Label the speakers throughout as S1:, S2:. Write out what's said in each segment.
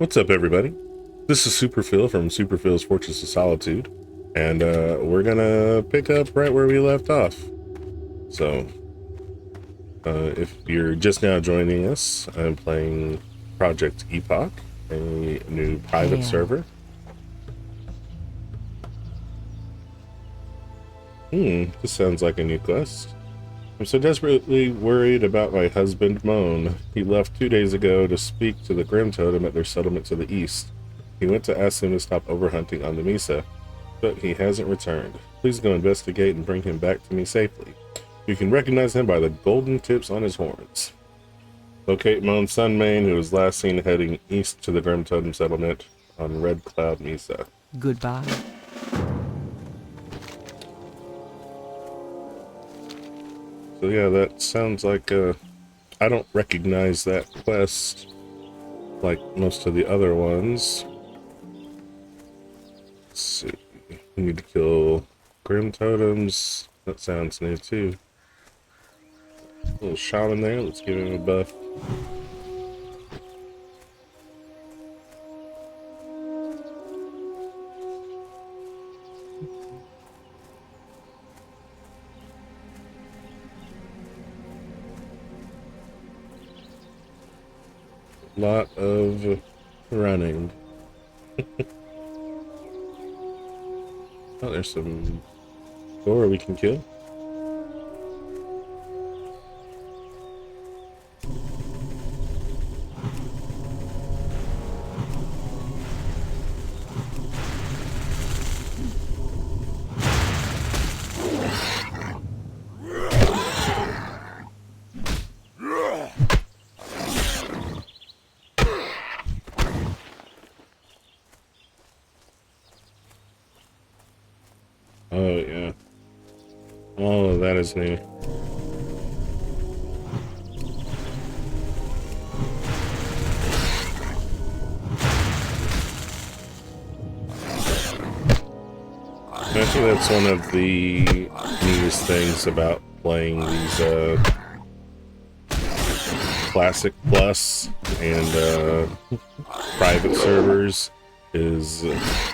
S1: What's up, everybody? This is Superphil from Superphil's Fortress of Solitude, and we're gonna pick up right where we left off. So, if you're just now joining us, I'm playing Project Epoch, a new private server. This sounds like a new quest. I'm so desperately worried about my husband, Moan. He left 2 days ago to speak to the Grim Totem at their settlement to the east. He went to ask him to stop overhunting on the Mesa, but he hasn't returned. Please go investigate and bring him back to me safely. You can recognize him by the golden tips on his horns. Locate Moan's son Main, who was last seen heading east to the Grim Totem settlement on Red Cloud Mesa.
S2: Goodbye.
S1: So yeah, that sounds like I don't recognize that quest like most of the other ones. Let's see. We need to kill Grim Totems. That sounds new too. A little shaman there. Let's give him a buff. Lot of running. Oh, there's some gore we can kill. Oh yeah. All of that is new. I think that's one of the neatest things about playing these Classic Plus and private servers is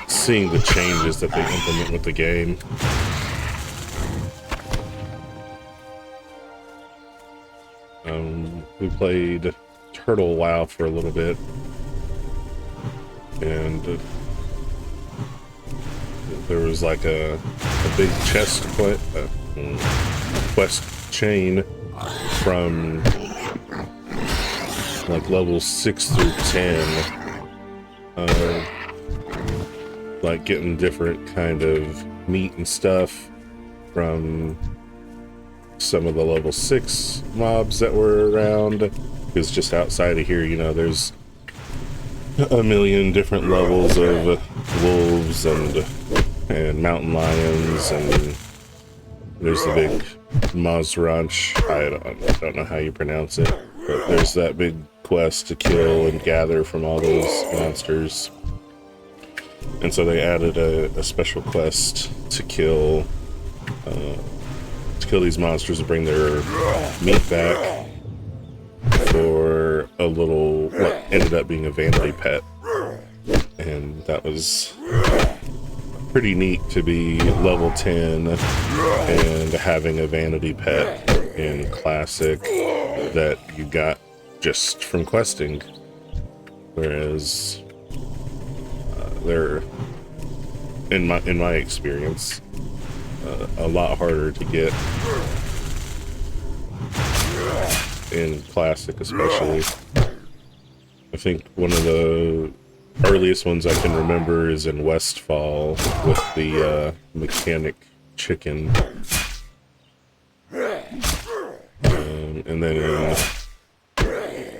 S1: seeing the changes that they implement with the game. We played Turtle WoW for a little bit, and there was like a big quest chain from like level 6 through 10, like getting different kind of meat and stuff from some of the level 6 mobs that were around, because just outside of here, you know, there's a million different levels of wolves and mountain lions, and there's the big Mazranch. I don't know how you pronounce it, but there's that big quest to kill and gather from all those monsters. And so they added a special quest to kill these monsters and bring their meat back for a little, what ended up being a vanity pet. And that was pretty neat to be level 10 and having a vanity pet in Classic that you got just from questing, whereas they're in my experience a lot harder to get in Classic, especially. I think one of the earliest ones I can remember is in Westfall with the mechanic chicken, and then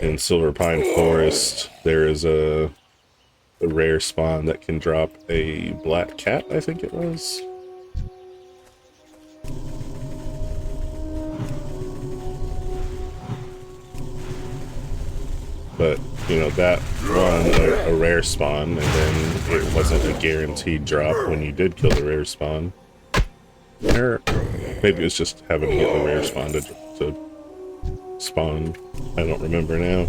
S1: in Silver Pine Forest there is a rare spawn that can drop a black cat, I think it was. But, you know, that won a rare spawn, and then it wasn't a guaranteed drop when you did kill the rare spawn. Or maybe it was just having to get the rare spawn to spawn. I don't remember now.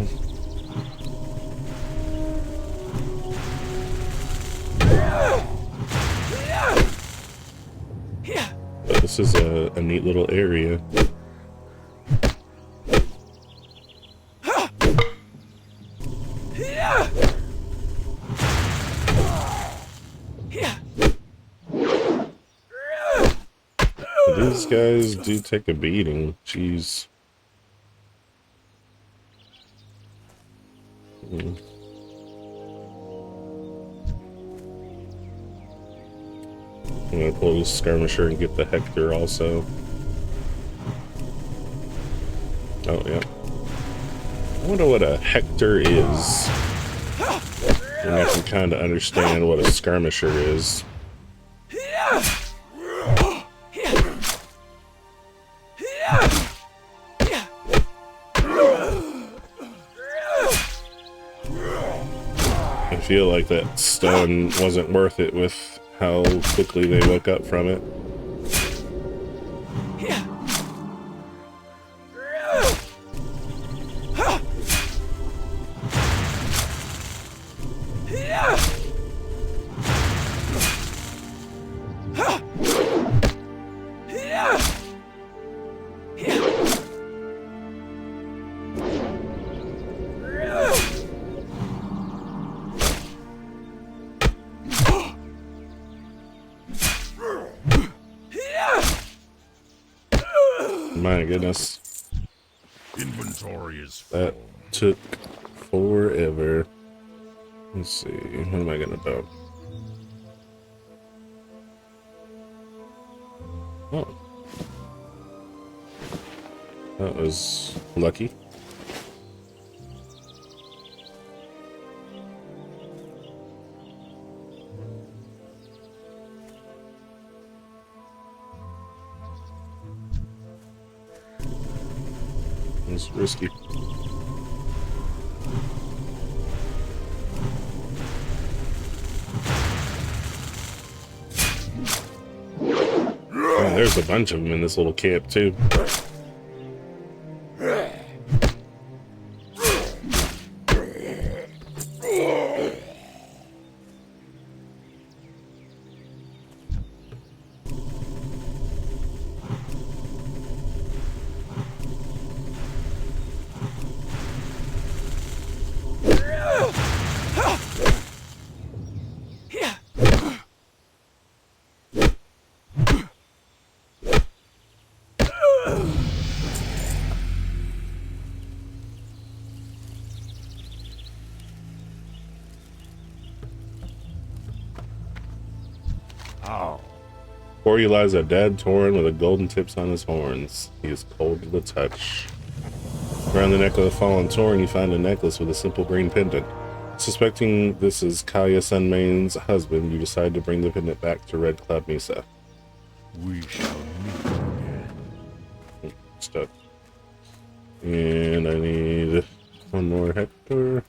S1: this is a neat little area. These guys do take a beating. Jeez. I'm gonna pull this skirmisher and get the Hector also. Oh, yeah. I wonder what a Hector is. And I can kind of understand what a skirmisher is. I feel like that stun wasn't worth it with how quickly they woke up from it. My goodness.
S2: Inventory is full.
S1: That took forever. Let's see, what am I gonna do? Oh. That was lucky. It's risky. Oh, there's a bunch of them in this little camp too. Before you lies a dead Tauren with a golden tips on his horns. He is cold to the touch. Around the neck of the fallen Tauren, you find a necklace with a simple green pendant. Suspecting this is Kaya Sunmane's husband, you decide to bring the pendant back to Red Cloud Mesa.
S2: We shall meet again.
S1: Stuck. And I need one more Hector.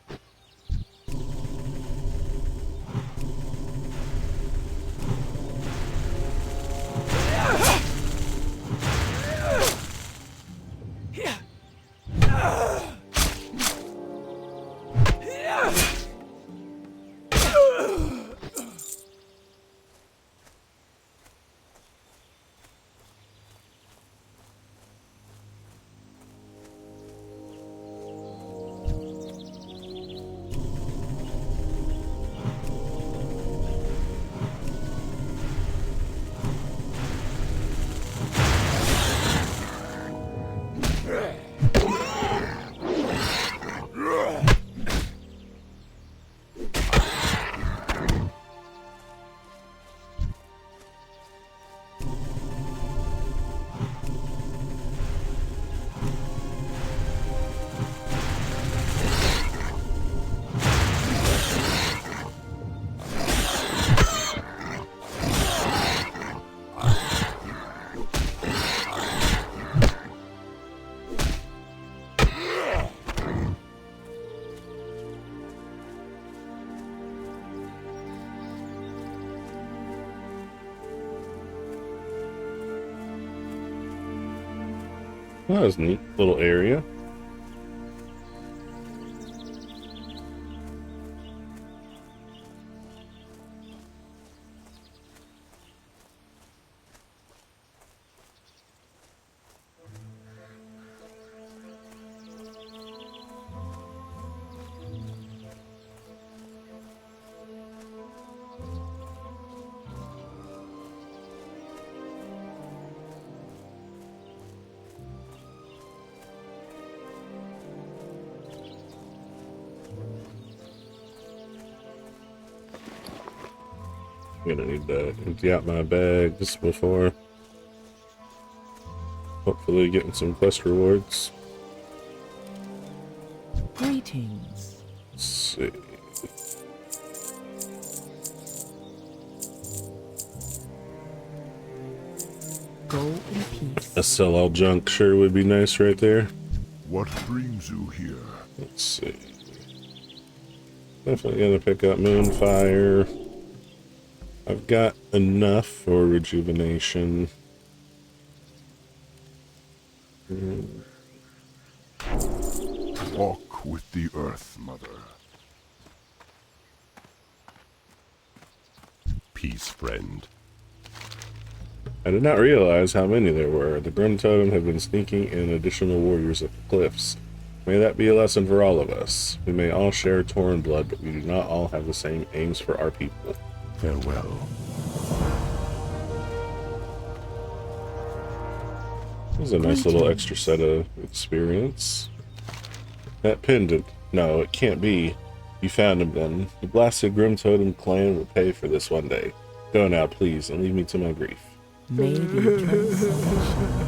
S1: Well, that was a neat little area. I'm gonna need to empty out my bag just before hopefully getting some quest rewards.
S3: Greetings.
S1: Let's see.
S3: Go in peace.
S1: A sell all junk sure would be nice right there.
S2: What brings you here?
S1: Let's see. Definitely gonna pick up Moonfire. I've got enough for rejuvenation.
S2: Walk with the earth, mother. Peace, friend.
S1: I did not realize how many there were. The Grim Totem have been sneaking in additional warriors at the cliffs. May that be a lesson for all of us. We may all share Tauren blood, but we do not all have the same aims for our people.
S2: Farewell.
S1: This is a nice little extra set of experience. That pendant. No, it can't be. You found him then. The blasted Grim Totem clan will pay for this one day. Go now, please, and leave me to my grief.
S3: May the eternal salvation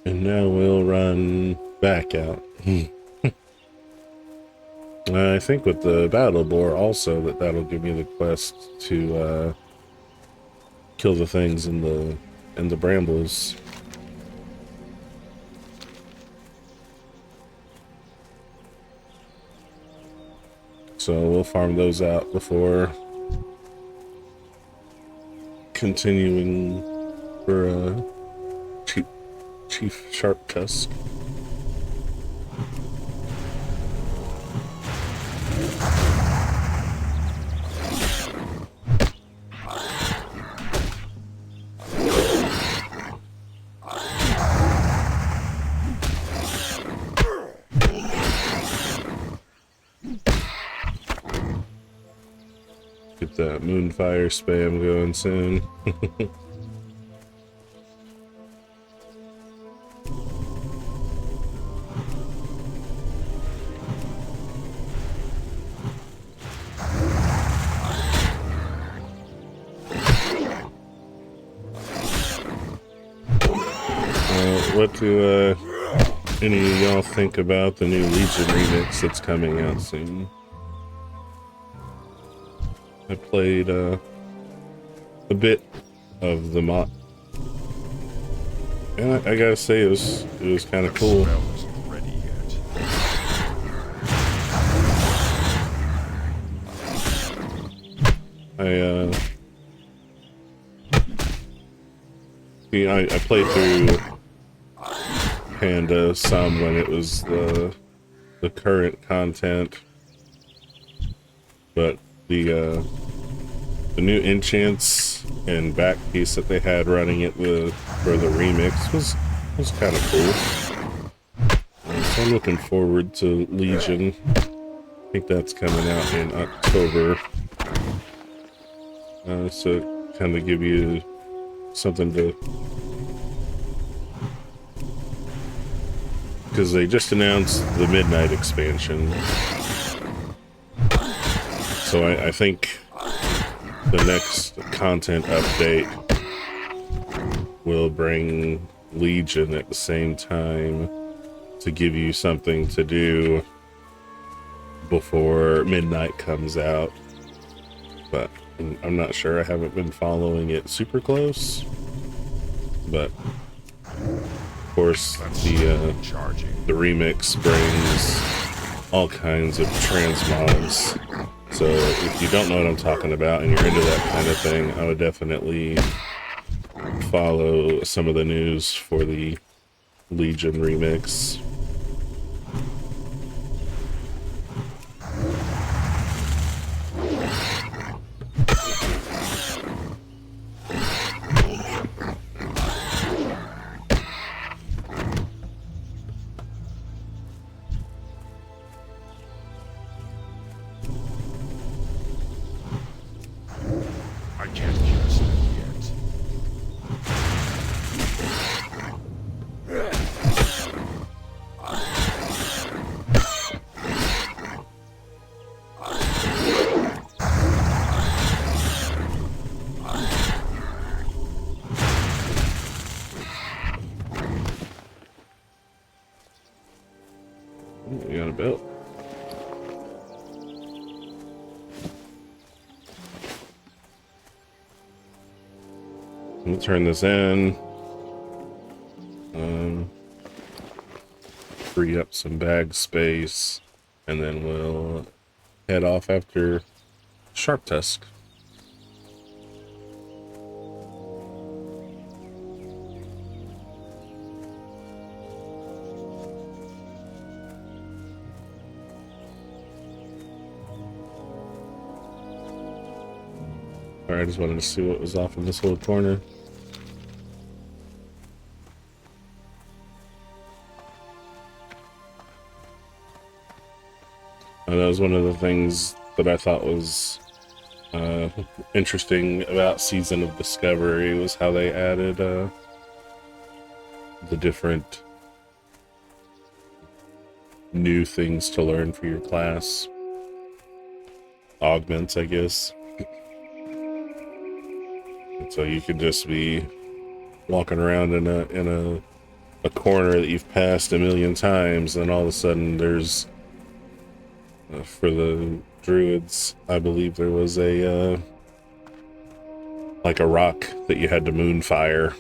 S1: And now we'll run back out. I think with the battle boar also that'll give me the quest to kill the things in the brambles. So we'll farm those out before continuing for Chief Sharp Tusk. Get that Moonfire spam going soon. What do any of y'all think about the new Legion remix that's coming out soon? I played a bit of the mod, and I gotta say it was kind of cool.
S2: Spell isn't ready yet.
S1: I played through Panda some when it was the current content, but the new enchants and back piece that they had running it for the remix was kind of cool. So I'm looking forward to Legion. I think that's coming out in October. So kind of give you something to, because they just announced the Midnight expansion. So I think the next content update will bring Legion at the same time to give you something to do before Midnight comes out. But I'm not sure. I haven't been following it super close. But of course, the remix brings all kinds of transmogs. So if you don't know what I'm talking about and you're into that kind of thing, I would definitely follow some of the news for the Legion remix.
S2: I can't just yet.
S1: We got a belt. We'll turn this in. Free up some bag space, and then we'll head off after Sharp Tusk. Alright, I just wanted to see what was off in this little corner. And that was one of the things that I thought was interesting about Season of Discovery was how they added the different new things to learn for your class. Augments, I guess. And so you could just be walking around in a corner that you've passed a million times, and all of a sudden there's for the druids, I believe there was a like a rock that you had to moonfire,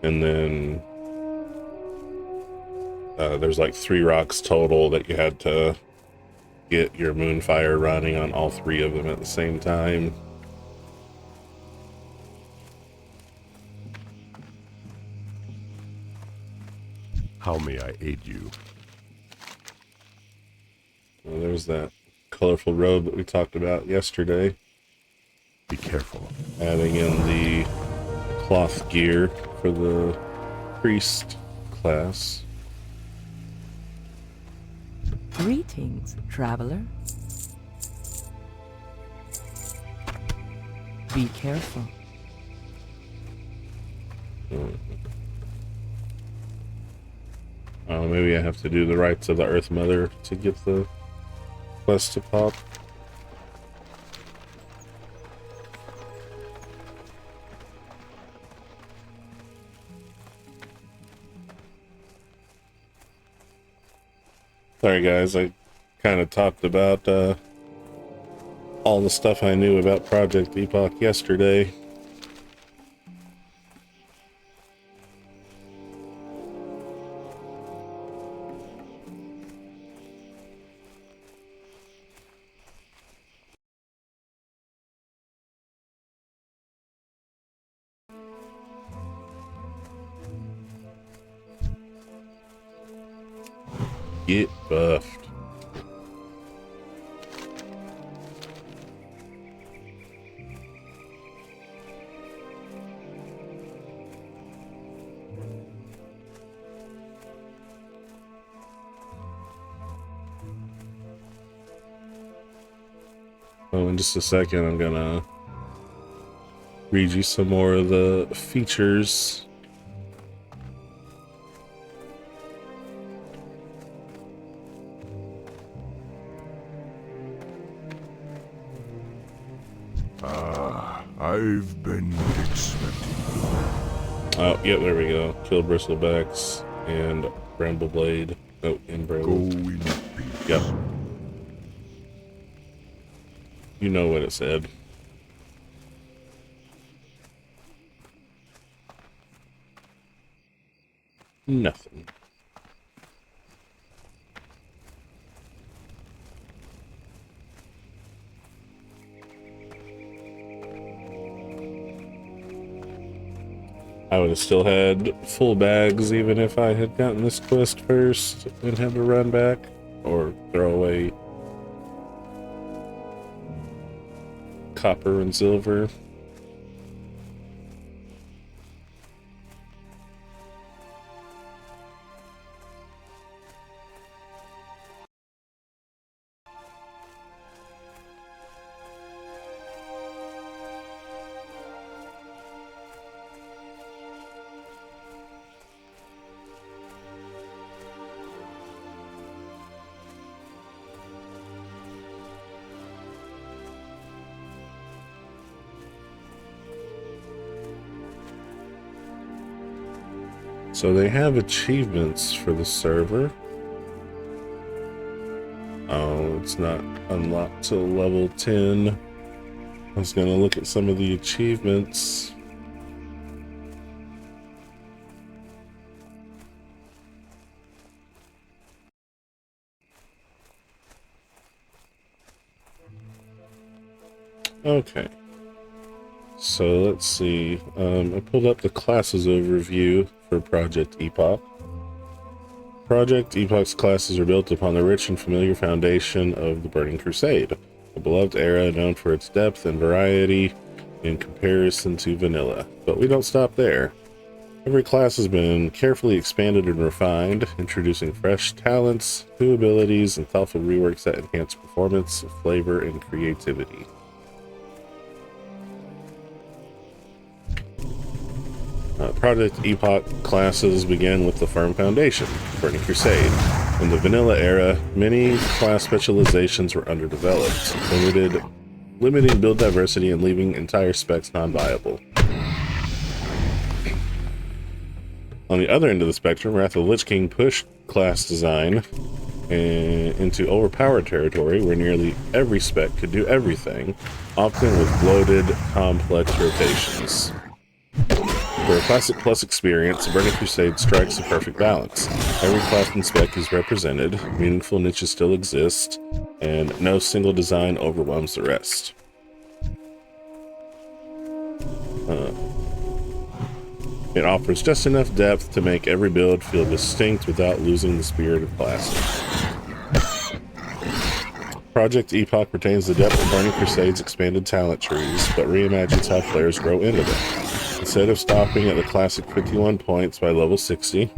S1: and then there's like 3 rocks total that you had to get your moonfire running on all 3 of them at the same time.
S2: How may I aid you?
S1: Well, there's that colorful robe that we talked about yesterday.
S2: Be careful.
S1: Adding in the cloth gear for the priest class.
S3: Greetings, traveler. Be careful.
S1: Oh, maybe I have to do the rites of the Earth Mother to get the quest to pop. Sorry guys, I kind of talked about all the stuff I knew about Project Epoch yesterday. Get buffed. Oh, in just a second, I'm gonna read you some more of the features.
S2: I've been expecting.
S1: Oh, yep, there we go. Kill Bristlebacks and Brambleblade. Oh, and
S2: Go
S1: Bramble.
S2: in peace.
S1: Yep. You know what it said. Nothing. I would have still had full bags even if I had gotten this quest first and had to run back or throw away copper and silver. So they have achievements for the server. Oh, it's not unlocked till level 10. I was gonna look at some of the achievements. Okay. So let's see. I pulled up the classes overview for Project Epoch. Project Epoch's classes are built upon the rich and familiar foundation of the Burning Crusade, a beloved era known for its depth and variety in comparison to vanilla. But we don't stop there. Every class has been carefully expanded and refined, introducing fresh talents, new abilities, and thoughtful reworks that enhance performance, flavor, and creativity. Project Epoch classes begin with the firm foundation, Burning Crusade. In the vanilla era, many class specializations were underdeveloped, limiting build diversity and leaving entire specs non-viable. On the other end of the spectrum, Wrath of the Lich King pushed class design into overpowered territory where nearly every spec could do everything, often with bloated, complex rotations. For a Classic Plus experience, Burning Crusade strikes a perfect balance. Every class and spec is represented, meaningful niches still exist, and no single design overwhelms the rest. It offers just enough depth to make every build feel distinct without losing the spirit of classic. Project Epoch retains the depth of Burning Crusade's expanded talent trees, but reimagines how players grow into them. Instead of stopping at the classic 51 points by level 60,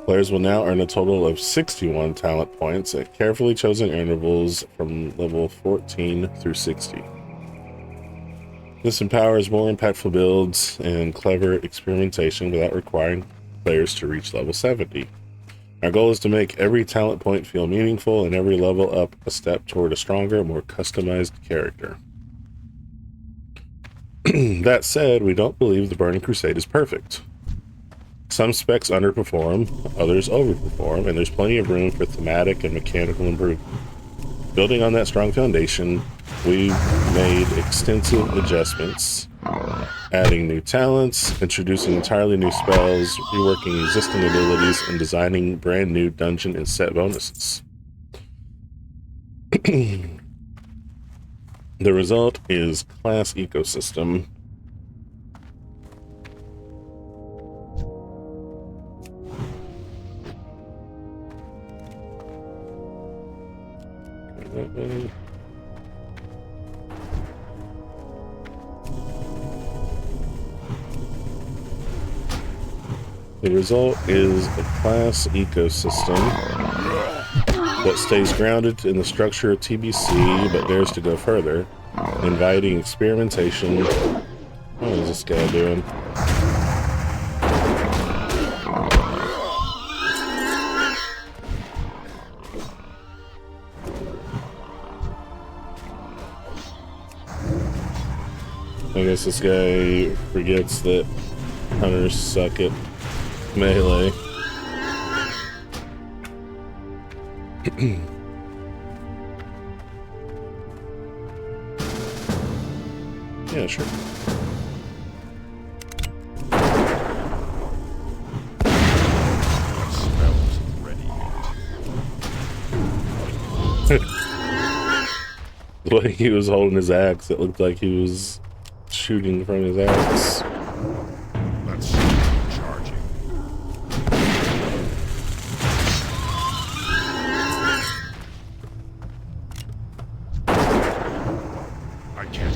S1: players will now earn a total of 61 talent points at carefully chosen intervals from level 14 through 60. This empowers more impactful builds and clever experimentation without requiring players to reach level 70. Our goal is to make every talent point feel meaningful and every level up a step toward a stronger, more customized character. That said, we don't believe the Burning Crusade is perfect. Some specs underperform, others overperform, and there's plenty of room for thematic and mechanical improvement. Building on that strong foundation, we've made extensive adjustments, adding new talents, introducing entirely new spells, reworking existing abilities, and designing brand new dungeon and set bonuses. The result is class ecosystem. The result is a class ecosystem that stays grounded in the structure of TBC, but dares to go further, inviting experimentation. What is this guy doing? I guess this guy forgets that hunters suck at melee. Yeah, sure. The way he was holding his axe, it looked like he was shooting from his axe.
S2: Let's start charging. I can't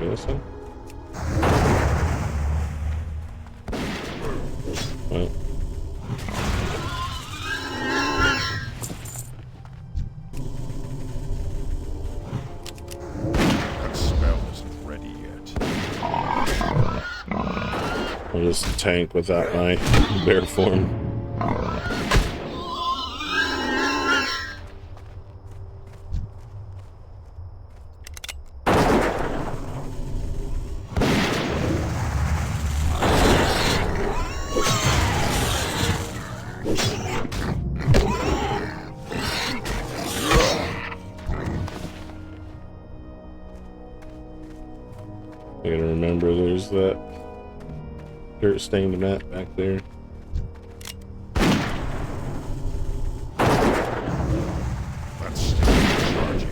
S1: Listen. Well.
S2: That spell isn't ready yet.
S1: What just tank without my bear form. I gotta remember there's that dirt stained mat back there.
S2: That's still charging.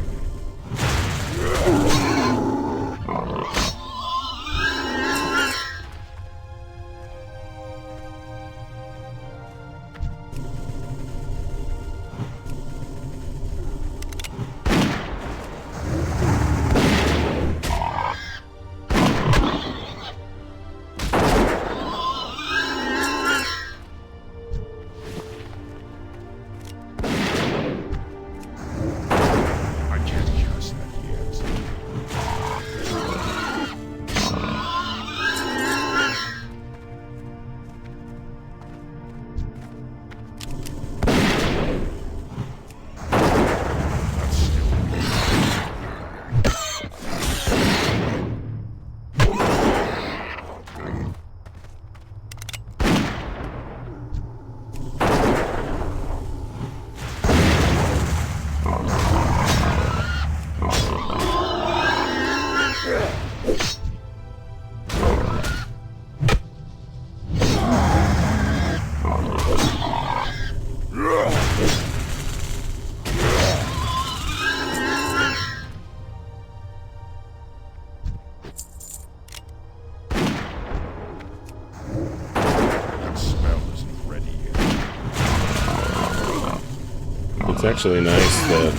S1: It's actually nice that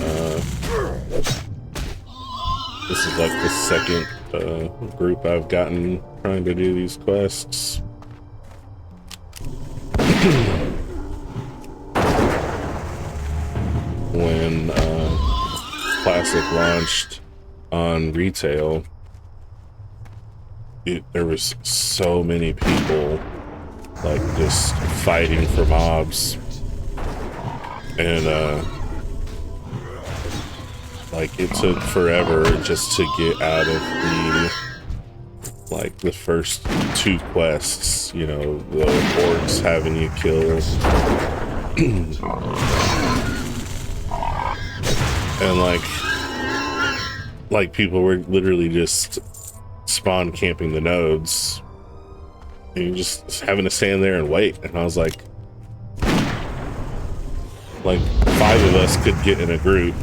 S1: this is like the second group I've gotten trying to do these quests. When Classic launched on retail, there was so many people like just fighting for mobs. And like it took forever just to get out of the first two quests, you know, the orcs having you kill and like people were literally just spawn camping the nodes and you just having to stand there and wait. And I was like 5 of us could get in a group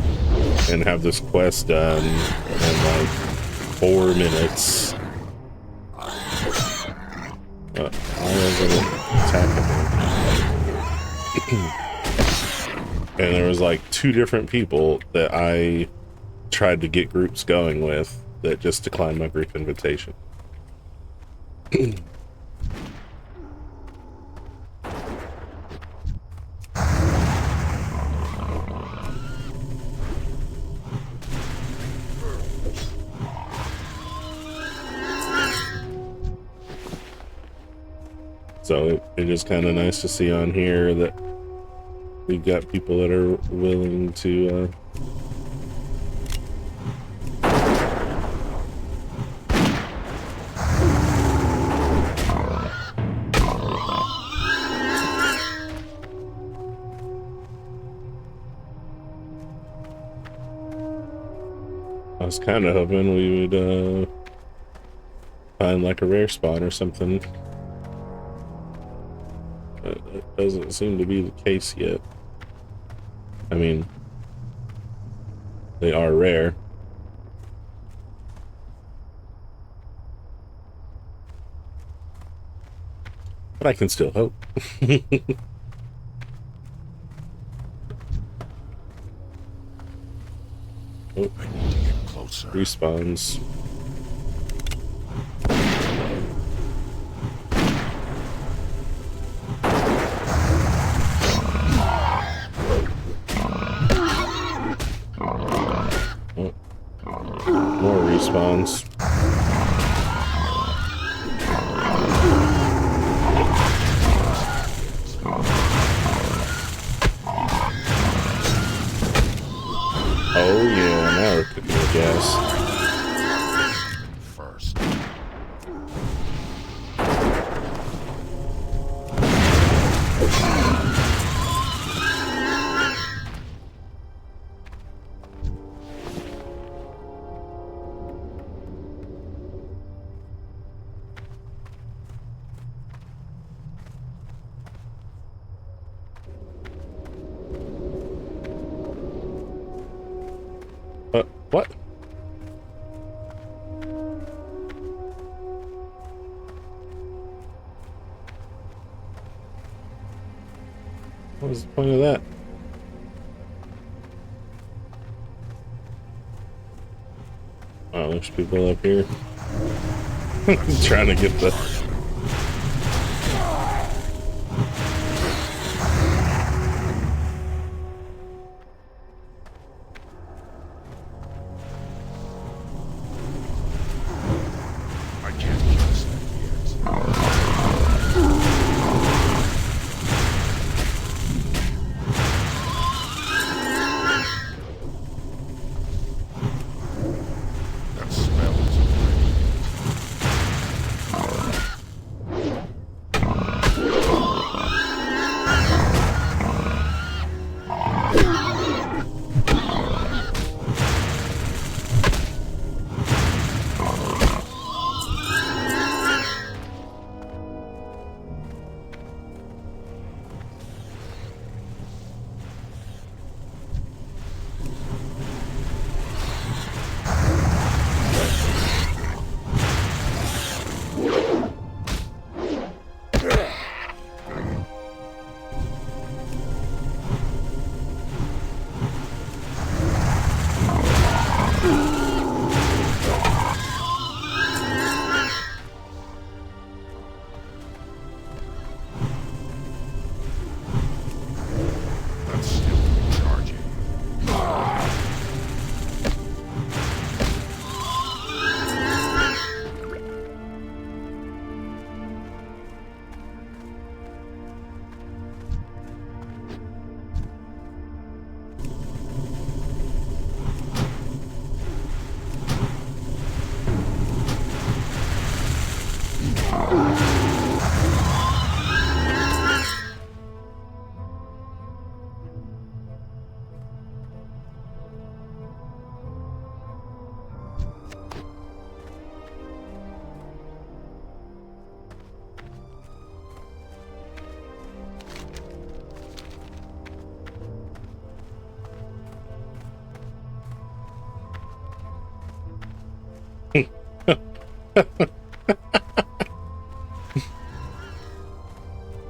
S1: and have this quest done in like 4 minutes. I wasn't attacking him. And there was like 2 different people that I tried to get groups going with that just declined my group invitation. So it is kind of nice to see on here that we've got people that are willing to I was kind of hoping we would find like a rare spawn or something. It doesn't seem to be the case yet. I mean, they are rare. But I can still hope. Oh,
S2: I need to get closer.
S1: Respawns. More respawns. guess.
S2: First.
S1: What? What was the point of that? Oh, there's people up here. Trying to get the...
S2: I can't use that yet. That smells great. That's still recharging.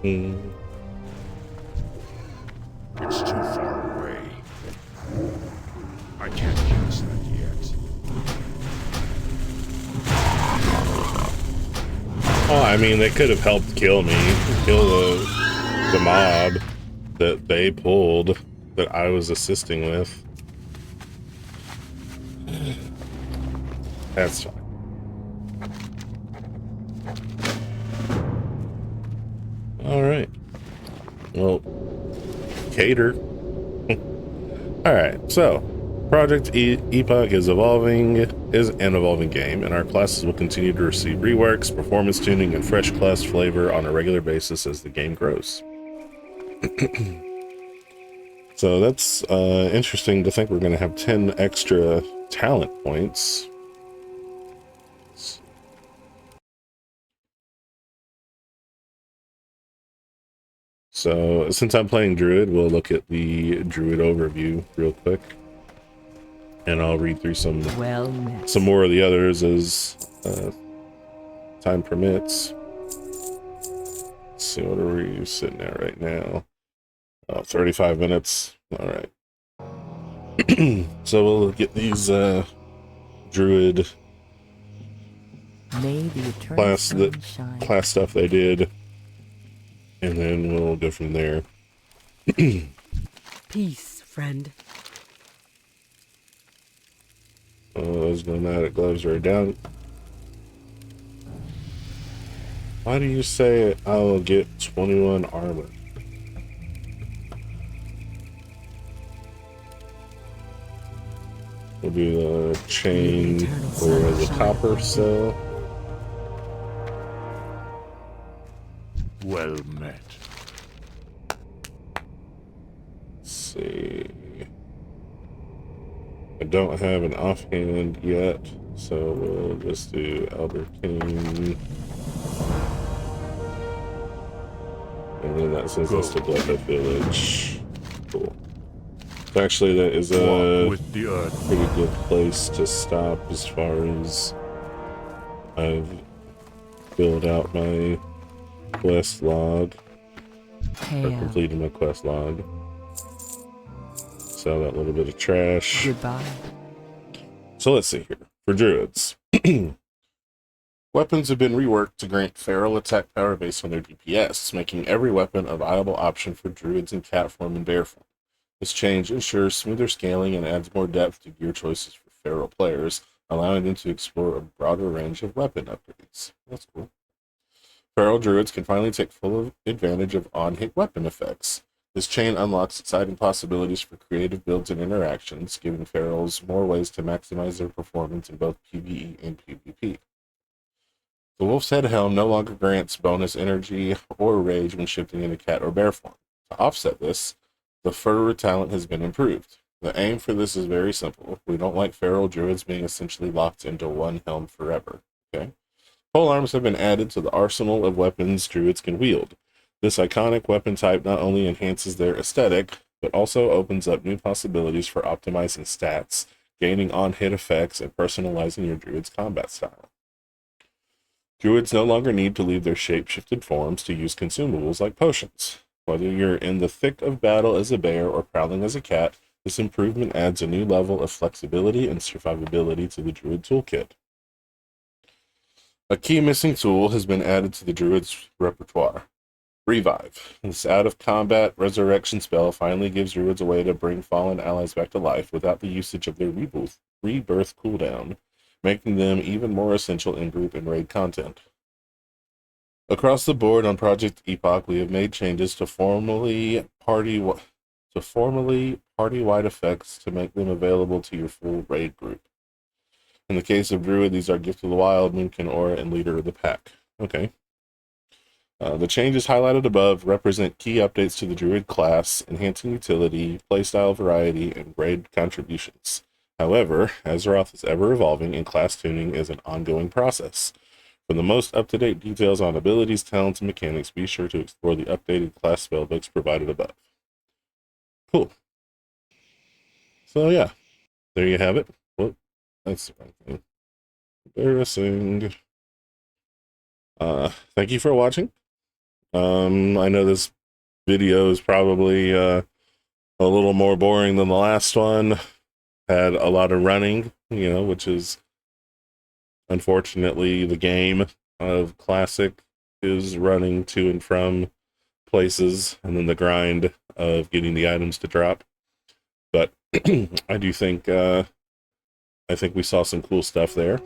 S1: Hmm.
S2: It's too far away. I can't use that yet.
S1: Oh, I mean, they could have helped kill me. Kill the mob that they pulled that I was assisting with. That's fine. Alright. Well, cater. Alright, so Project Epoch is an evolving game, and our classes will continue to receive reworks, performance tuning, and fresh class flavor on a regular basis as the game grows. So that's interesting to think we're going to have 10 extra talent points. So since I'm playing Druid, we'll look at the Druid overview real quick. And I'll read through some more of the others as time permits. Let's see, what are we sitting at right now? 35 minutes. All right. So we'll get these Druid class stuff they did, and then we'll go from there.
S3: Peace, friend.
S1: Those nomadic gloves are down. Why do you say I will get 21 armor? We'll do the chain or the copper cell.
S2: Well met.
S1: Let's see. I don't have an offhand yet, so we'll just do Albertine. And then that sends us to Bloodhood Village. Cool. So actually, that is a
S2: With the earth.
S1: pretty good place to stop as far as I've filled out my quest log, or
S3: Hail.
S1: completed my quest log. Sell that little bit of trash.
S3: Goodbye.
S1: So let's see here. For druids, weapons have been reworked to grant feral attack power based on their DPS, making every weapon a viable option for druids in cat form and bear form. This change ensures smoother scaling and adds more depth to gear choices for feral players, allowing them to explore a broader range of weapon upgrades. That's cool. Feral druids can finally take full advantage of on-hit weapon effects. This chain unlocks exciting possibilities for creative builds and interactions, giving ferals more ways to maximize their performance in both PvE and PvP. The Wolf's Head Helm no longer grants bonus energy or rage when shifting into cat or bear form. To offset this, the fur talent has been improved. The aim for this is very simple. We don't like feral druids being essentially locked into one helm forever. Okay? Pole arms have been added to the arsenal of weapons druids can wield. This iconic weapon type not only enhances their aesthetic, but also opens up new possibilities for optimizing stats, gaining on-hit effects, and personalizing your druid's combat style. Druids no longer need to leave their shape-shifted forms to use consumables like potions. Whether you're in the thick of battle as a bear or prowling as a cat, this improvement adds a new level of flexibility and survivability to the druid toolkit. A key missing tool has been added to the druid's repertoire. Revive. This out-of-combat resurrection spell finally gives druids a way to bring fallen allies back to life without the usage of their rebirth cooldown, making them even more essential in group and raid content. Across the board on Project Epoch, we have made changes to formally party-wide effects to make them available to your full raid group. In the case of Druid, these are Gift of the Wild, Moonkin Aura, and Leader of the Pack. Okay. The changes highlighted above represent key updates to the Druid class, enhancing utility, playstyle variety, and raid contributions. However, Azeroth is ever evolving, and class tuning is an ongoing process. For the most up-to-date details on abilities, talents, and mechanics, be sure to explore the updated class spellbooks provided above. Cool. So yeah, there you have it. Whoop, that's the wrong thing. Embarrassing. Thank you for watching. I know this video is probably a little more boring than the last one. Had a lot of running, which is unfortunately the game of Classic is running to and from places, and then the grind of getting the items to drop. But I do think we saw some cool stuff there.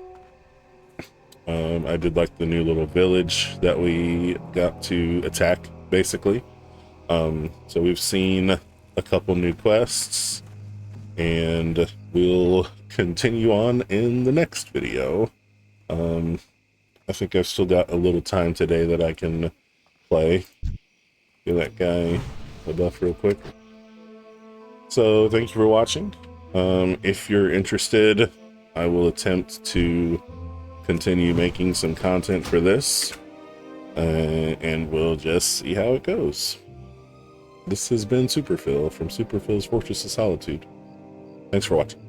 S1: I did like the new little village that we got to attack, basically. So we've seen a couple new quests, and we'll continue on in the next video. I think I've still got a little time today that I can play. Give that guy a buff real quick. So thank you for watching. If you're interested, I will attempt to continue making some content for this, and we'll just see how it goes. This has been Superphil from Superphil's Fortress of Solitude. Thanks for watching.